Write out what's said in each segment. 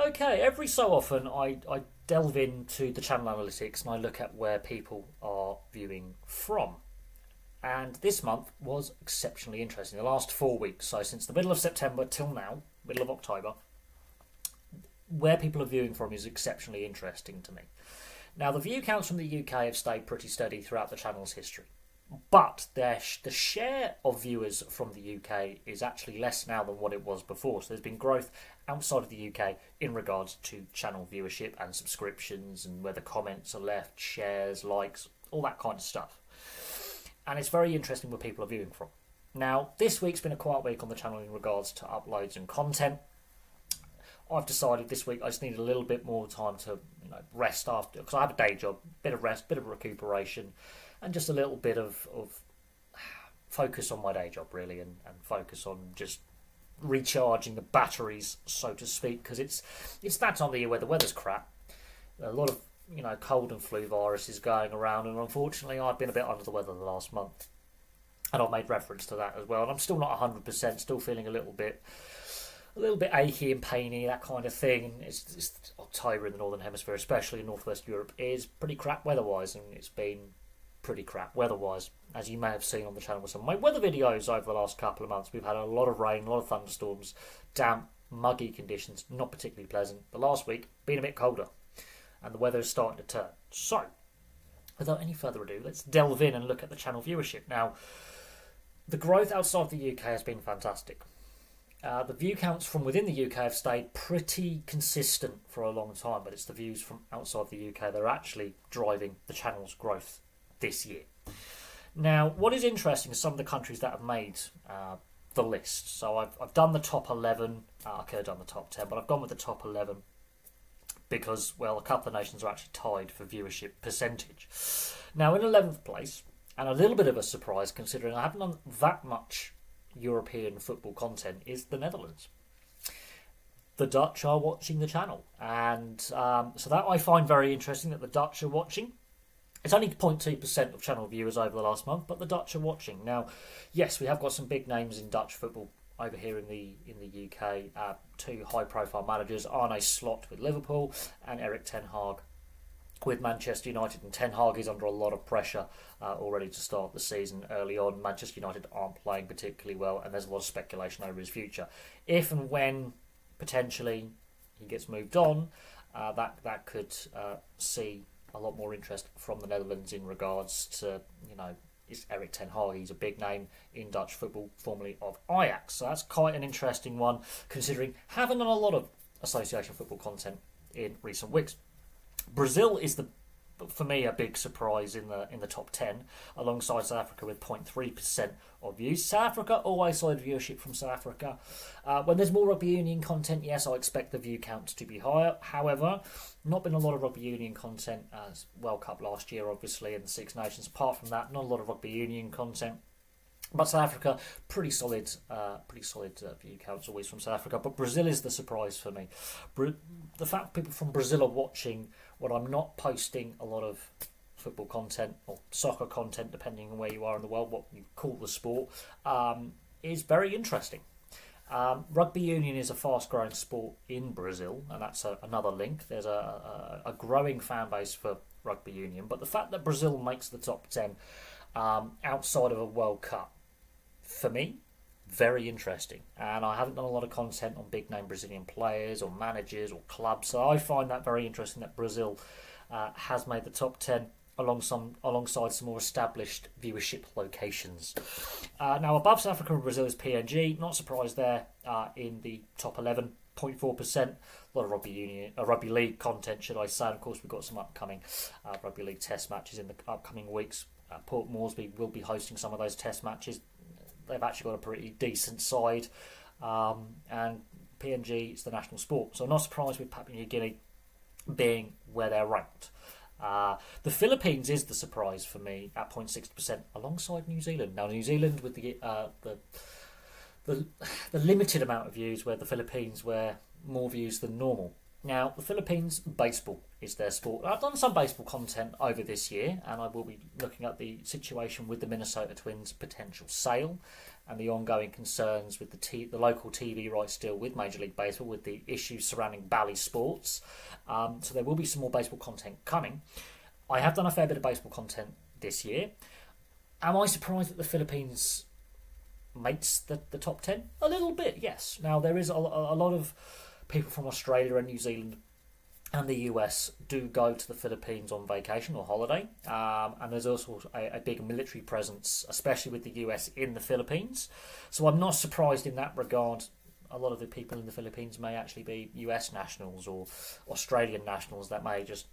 Okay, every so often I delve into the channel analytics and I look at where people are viewing from. And this month was exceptionally interesting. The last 4 weeks, so since the middle of September till now, middle of October, where people are viewing from is exceptionally interesting to me. Now, the view counts from the UK have stayed pretty steady throughout the channel's history. But the share of viewers from the UK is actually less now than what it was before. So there's been growth outside of the UK in regards to channel viewership and subscriptions and whether comments are left, shares, likes, all that kind of stuff. And it's very interesting where people are viewing from. Now, this week's been a quiet week on the channel in regards to uploads and content. I've decided this week I just need a little bit more time to rest after, because I have a day job, bit of rest, bit of recuperation, and just a little bit of focus on my day job really, and focus on just recharging the batteries, so to speak, because it's that time of the year where the weather's crap. A lot of cold and flu viruses going around, and unfortunately I've been a bit under the weather the last month, and I've made reference to that as well. And I'm still not 100%, still feeling a little bit achy and painy, that kind of thing. And it's October in the Northern Hemisphere, especially in Northwest Europe, is pretty crap weather-wise, and it's been pretty crap weather-wise, as you may have seen on the channel with some of my weather videos over the last couple of months. We've had a lot of rain, a lot of thunderstorms, damp, muggy conditions, not particularly pleasant. The last week, been a bit colder, and the weather is starting to turn. So, without any further ado, let's delve in and look at the channel viewership. Now, the growth outside the UK has been fantastic. The view counts from within the UK have stayed pretty consistent for a long time, but it's the views from outside the UK that are actually driving the channel's growth this year. Now, what is interesting is some of the countries that have made the list. So I've done the top 11. I could have done the top 10, but I've gone with the top 11 because, well, a couple of nations are actually tied for viewership percentage. Now, in 11th place, and a little bit of a surprise considering I haven't done that much European football content, is the Netherlands. The Dutch are watching the channel, and so that I find very interesting that the Dutch are watching. It's only 0.2% of channel viewers over the last month, but the Dutch are watching. Now, yes, we have got some big names in Dutch football over here in the UK. Two high-profile managers, Arne Slot with Liverpool and Erik ten Hag with Manchester United. And ten Hag is under a lot of pressure already to start the season early on. Manchester United aren't playing particularly well, and there's a lot of speculation over his future. If and when potentially he gets moved on, that could see a lot more interest from the Netherlands in regards to, is Erik ten Hag. He's a big name in Dutch football, formerly of Ajax. So that's quite an interesting one, considering having done a lot of association football content in recent weeks. Brazil is for me, a big surprise in the top 10, alongside South Africa with 0.3% of views. South Africa, always solid viewership from South Africa. When there's more rugby union content, yes, I expect the view count to be higher. However, not been a lot of rugby union content as World Cup last year, obviously, and the Six Nations. Apart from that, not a lot of rugby union content. But South Africa, pretty solid view counts always from South Africa. But Brazil is the surprise for me. The fact people from Brazil are watching when I'm not posting a lot of football content or soccer content, depending on where you are in the world, what you call the sport, is very interesting. Rugby union is a fast-growing sport in Brazil, and that's another link. There's a growing fan base for rugby union. But the fact that Brazil makes the top 10 outside of a World Cup, for me, very interesting. And I haven't done a lot of content on big name Brazilian players or managers or clubs, so I find that very interesting that Brazil has made the top 10 alongside some more established viewership locations. Now, above South Africa and Brazil is PNG. Not surprised there in the top 11. 0.4%. A lot of rugby league content, should I say. And of course, we've got some upcoming rugby league test matches in the upcoming weeks. Port Moresby will be hosting some of those test matches. They've actually got a pretty decent side, and PNG is the national sport, so I'm not surprised with Papua New Guinea being where they're ranked. The Philippines is the surprise for me at 0.6%, alongside New Zealand. Now, New Zealand with the limited amount of views, where the Philippines were more views than normal. Now, the Philippines, baseball is their sport. I've done some baseball content over this year, and I will be looking at the situation with the Minnesota Twins' potential sale and the ongoing concerns with the local TV rights deal with Major League Baseball, with the issues surrounding Bally Sports. So there will be some more baseball content coming. I have done a fair bit of baseball content this year. Am I surprised that the Philippines makes the top 10? A little bit, yes. Now, there is a lot of people from Australia and New Zealand and the US do go to the Philippines on vacation or holiday, and there's also a big military presence, especially with the US in the Philippines. So I'm not surprised in that regard. A lot of the people in the Philippines may actually be US nationals or Australian nationals that may just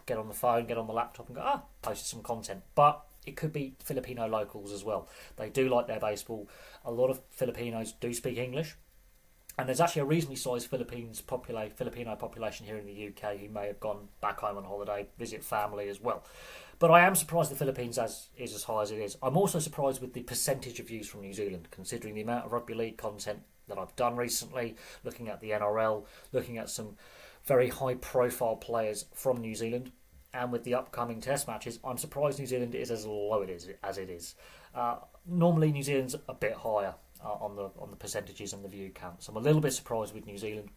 get on the phone, get on the laptop and go, posted some content. But it could be Filipino locals as well. They do like their baseball. A lot of Filipinos do speak English. And there's actually a reasonably sized Filipino population here in the UK who may have gone back home on holiday, visit family as well. But I am surprised the Philippines is as high as it is. I'm also surprised with the percentage of views from New Zealand, considering the amount of rugby league content that I've done recently, looking at the NRL, looking at some very high profile players from New Zealand. And with the upcoming test matches, I'm surprised New Zealand is as low as it is. Normally New Zealand's a bit higher on the percentages and the view counts. I'm a little bit surprised with New Zealand,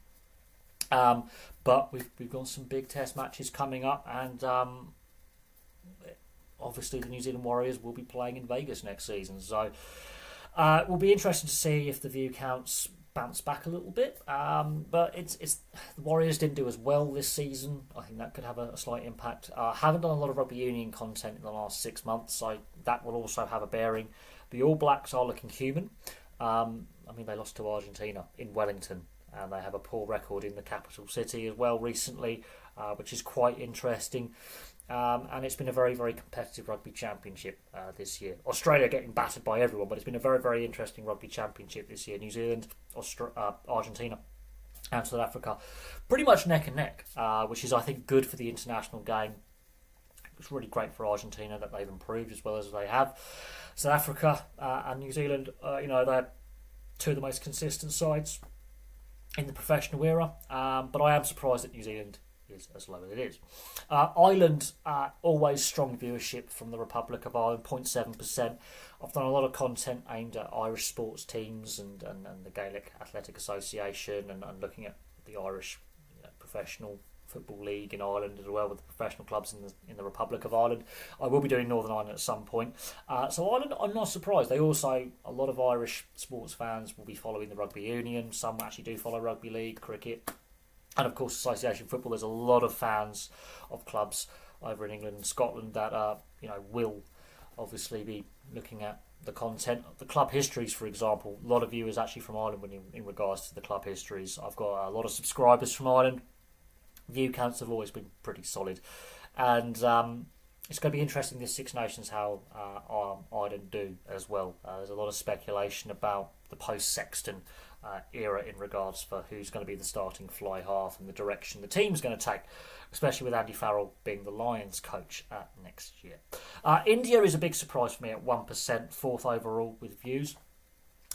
but we've got some big test matches coming up, and obviously the New Zealand Warriors will be playing in Vegas next season. So it will be interesting to see if the view counts bounce back a little bit. But it's the Warriors didn't do as well this season. I think that could have a slight impact. Haven't done a lot of rugby union content in the last 6 months, so that will also have a bearing. The All Blacks are looking human. They lost to Argentina in Wellington, and they have a poor record in the capital city as well recently, which is quite interesting. And it's been a very, very competitive rugby championship this year. Australia getting battered by everyone, but it's been a very, very interesting rugby championship this year. New Zealand, Argentina and South Africa pretty much neck and neck, which is, I think, good for the international game. It's really great for Argentina that they've improved as well as they have. South Africa and New Zealand, they're two of the most consistent sides in the professional era. But I am surprised that New Zealand is as low as it is. Ireland, always strong viewership from the Republic of Ireland, 0.7%. I've done a lot of content aimed at Irish sports teams and the Gaelic Athletic Association and looking at the Irish professional Football League in Ireland as well, with the professional clubs in the Republic of Ireland. I will be doing Northern Ireland at some point. So Ireland, I'm not surprised. They also, a lot of Irish sports fans will be following the rugby union. Some actually do follow rugby league, cricket, and of course association football. There's a lot of fans of clubs over in England and Scotland that will obviously be looking at the content. The club histories, for example, a lot of viewers actually from Ireland in regards to the club histories. I've got a lot of subscribers from Ireland. View counts have always been pretty solid, and it's going to be interesting this Six Nations how Ireland do as well. There's a lot of speculation about the post-Sexton era in regards for who's going to be the starting fly half and the direction the team's going to take, especially with Andy Farrell being the Lions coach next year. India is a big surprise for me at 1%, fourth overall with views.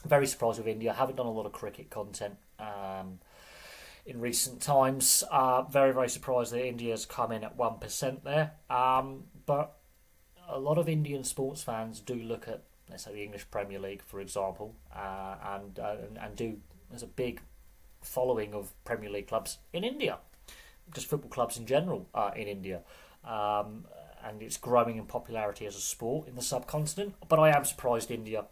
Very surprised with India. I haven't done a lot of cricket content in recent times. Very, very surprised that India's come in at 1% there. But a lot of Indian sports fans do look at, let's say, the English Premier League, for example, and there's a big following of Premier League clubs in India, just football clubs in general in India. And it's growing in popularity as a sport in the subcontinent. But I am surprised India,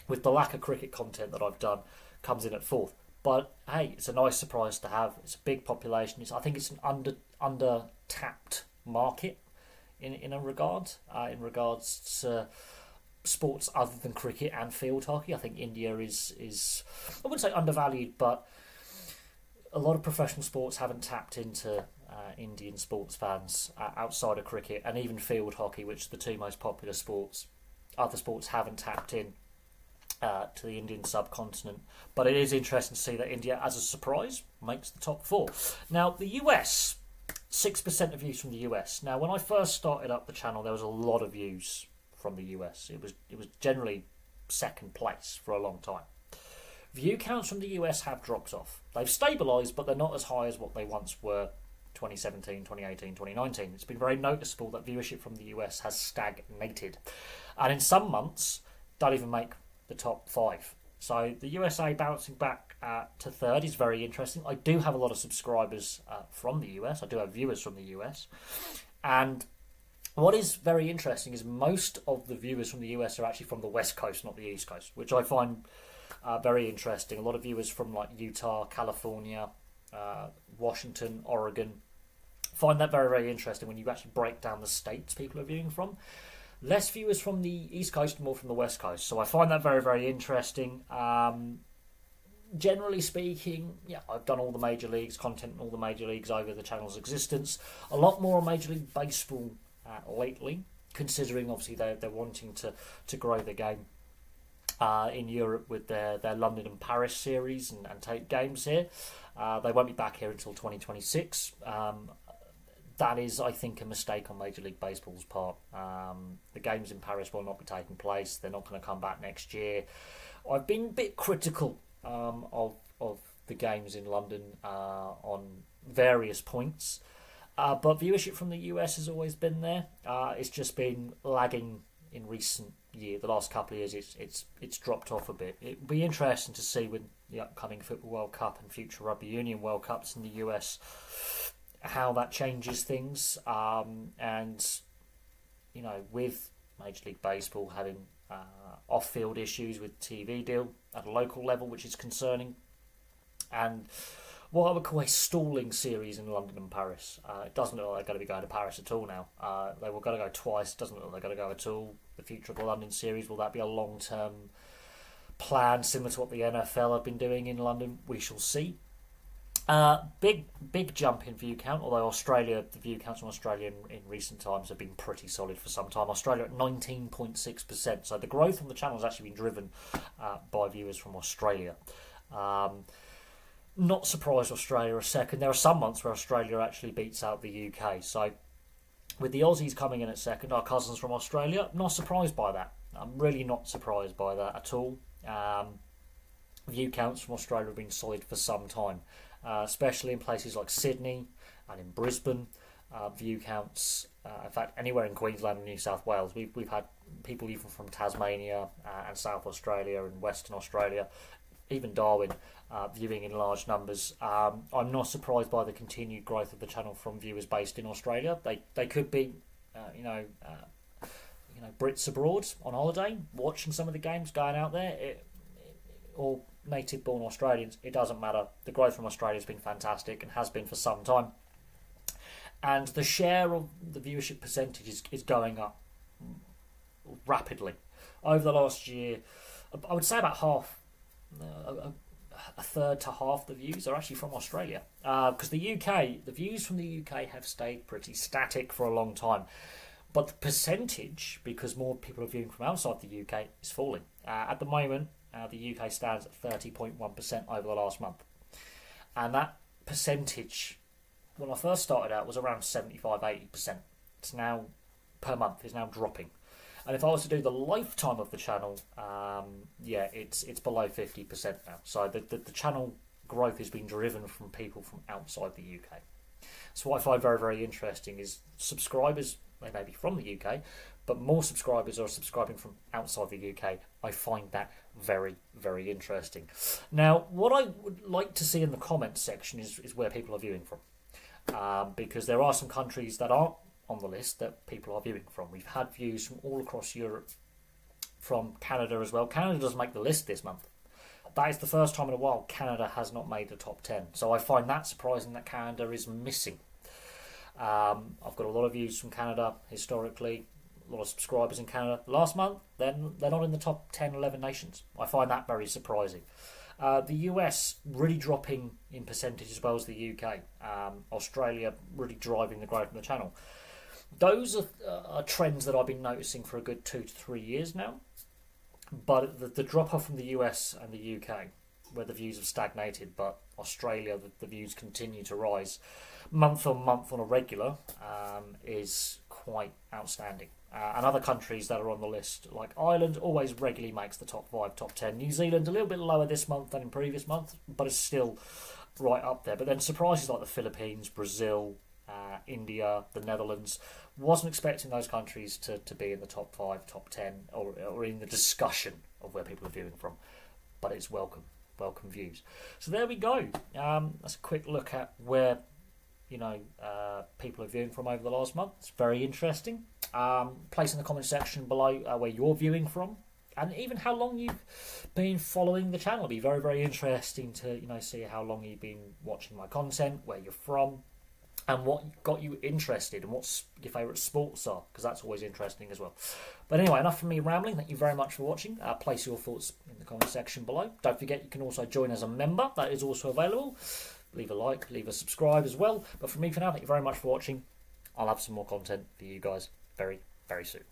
with the lack of cricket content that I've done, comes in at fourth. But hey, it's a nice surprise to have. It's a big population. I think it's an under tapped market in a regard in regards to sports other than cricket and field hockey. I think India is I wouldn't say undervalued, but a lot of professional sports haven't tapped into Indian sports fans outside of cricket and even field hockey, which are the two most popular sports. Other sports haven't tapped in to the Indian subcontinent, but it is interesting to see that India, as a surprise, makes the top four. Now, the US, 6% of views from the US. Now, when I first started up the channel, there was a lot of views from the US. It was generally second place for a long time. View counts from the US have dropped off. They've stabilised, but they're not as high as what they once were 2017, 2018, 2019. It's been very noticeable that viewership from the US has stagnated. And in some months, don't even make the top 5. So the USA bouncing back to third is very interesting. I do have a lot of subscribers from the US. I do have viewers from the US. And what is very interesting is most of the viewers from the US are actually from the West Coast, not the East Coast, which I find very interesting. A lot of viewers from like Utah, California, Washington, Oregon. Find that very, very interesting when you actually break down the states people are viewing from. Less viewers from the East Coast, more from the West Coast. So I find that very, very interesting. Generally speaking, yeah, I've done all the major leagues, content in all the major leagues over the channel's existence. A lot more on Major League Baseball lately, considering obviously they're wanting to grow the game in Europe with their London and Paris series and take games here. They won't be back here until 2026. That is, I think, a mistake on Major League Baseball's part. The games in Paris will not be taking place. They're not going to come back next year. I've been a bit critical of the games in London on various points. But viewership from the US has always been there. It's just been lagging in recent year. The last couple of years, it's dropped off a bit. It'll be interesting to see with the upcoming Football World Cup and future Rugby Union World Cups in the US how that changes things. And you know, with Major League Baseball having off-field issues with TV deal at a local level, which is concerning, and what I would call a stalling series in London and Paris. It doesn't look like they're going to be going to Paris at all now. They were going to go twice. It doesn't look like they're going to go at all. The future of the London series, will that be a long-term plan similar to what the NFL have been doing in London? We shall see. Big jump in view count, although the view counts from Australia in recent times have been pretty solid for some time. Australia at 19.6%. So the growth on the channel has actually been driven by viewers from Australia. Not surprised Australia are second. There are some months where Australia actually beats out the UK. So with the Aussies coming in at second, our cousins from Australia, not surprised by that. I'm really not surprised by that at all. View counts from Australia have been solid for some time, especially in places like Sydney and in Brisbane. View counts, in fact, anywhere in Queensland and New South Wales. We've had people even from Tasmania and South Australia and Western Australia, even Darwin, viewing in large numbers. I'm not surprised by the continued growth of the channel from viewers based in Australia. They could be, Brits abroad on holiday, watching some of the games, going out there, or native-born Australians. It doesn't matter. The growth from Australia has been fantastic and has been for some time. And the share of the viewership percentage is going up rapidly. Over the last year, I would say about half, a third to half the views are actually from Australia. Because the views from the UK have stayed pretty static for a long time. But the percentage, because more people are viewing from outside the UK, is falling. At the moment, the UK stands at 30.1% over the last month. And that percentage, when I first started out, was around 75-80%. It's now, per month, is now dropping. And if I was to do the lifetime of the channel, it's below 50% now. So the channel growth has been driven from people from outside the UK. So what I find very, very interesting is subscribers, they may be from the UK, but more subscribers are subscribing from outside the UK. I find that very, very interesting. Now, what I would like to see in the comments section is where people are viewing from. Because there are some countries that aren't on the list that people are viewing from. We've had views from all across Europe, from Canada as well. Canada doesn't make the list this month. That is the first time in a while Canada has not made the top 10. So I find that surprising that Canada is missing. I've got a lot of views from Canada historically, a lot of subscribers in Canada. Last month, then they're not in the top 10, 11 nations. I find that very surprising. The US really dropping in percentage as well as the UK. Australia really driving the growth of the channel. Those are trends that I've been noticing for a good 2 to 3 years now. But the drop-off from the US and the UK, where the views have stagnated, but Australia, the views continue to rise month on month on a regular, is quite outstanding. And other countries that are on the list, like Ireland, always regularly makes the top 5, top 10. New Zealand, a little bit lower this month than in previous months, but it's still right up there. But then surprises like the Philippines, Brazil, India, the Netherlands, wasn't expecting those countries to be in the top 5, top 10, or in the discussion of where people are viewing from. But it's welcome views. So there we go. That's a quick look at where people are viewing from over the last month. It's very interesting. Place in the comment section below where you're viewing from, and even how long you've been following the channel. It'll be very, very interesting to see how long you've been watching my content, where you're from, and what got you interested, and what your favourite sports are, because that's always interesting as well. But anyway, enough from me rambling. Thank you very much for watching. Place your thoughts in the comment section below. Don't forget, you can also join as a member. That is also available. Leave a like, leave a subscribe as well. But from me for now, thank you very much for watching. I'll have some more content for you guys very, very soon.